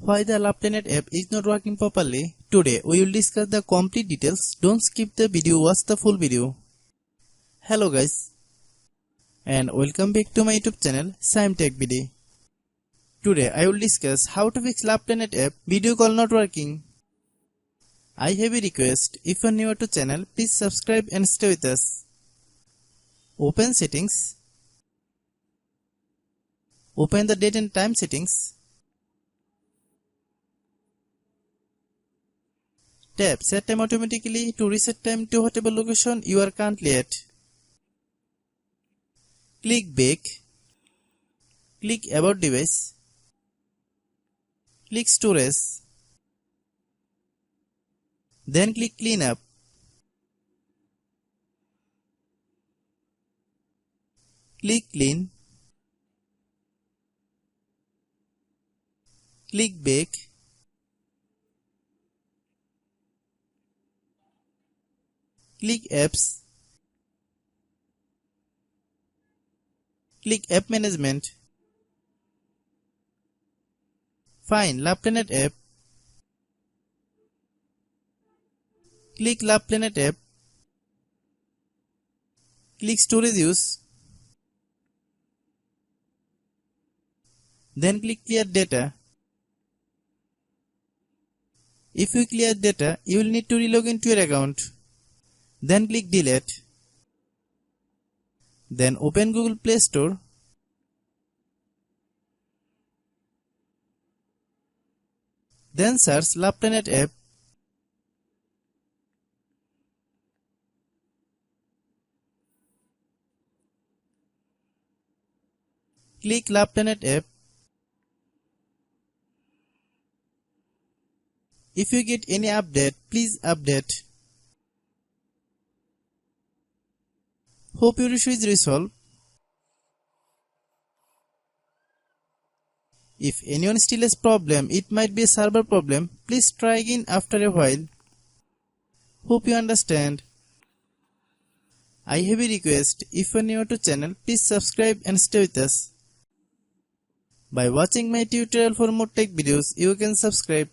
Why the LovePlanet app is not working properly? Today we will discuss the complete details. Don't skip the video, watch the full video. Hello guys, and welcome back to my YouTube channel Shaem Tech Video. Today I will discuss how to fix LovePlanet app video call not working. I have a request. If you are new to channel, please subscribe and stay with us. Open settings. Open the date and time settings. Tap set time automatically to reset time to whatever location you are currently at. Click back. Click about device. Click storage. Then click clean up. Click clean. Click back. Click apps. Click app management. Find LovePlanet app. Click LovePlanet app. Click storage use. Then click clear data. If you clear data, you will need to relog into your account. Then click delete. Then open Google Play Store. Then search LovePlanet app. Click LovePlanet app. If you get any update, please update. Hope your issue is resolved. If anyone still has problem, it might be a server problem. Please try again after a while. Hope you understand. I have a request. If you are new to channel, please subscribe and stay with us. By watching my tutorial for more tech videos, you can subscribe.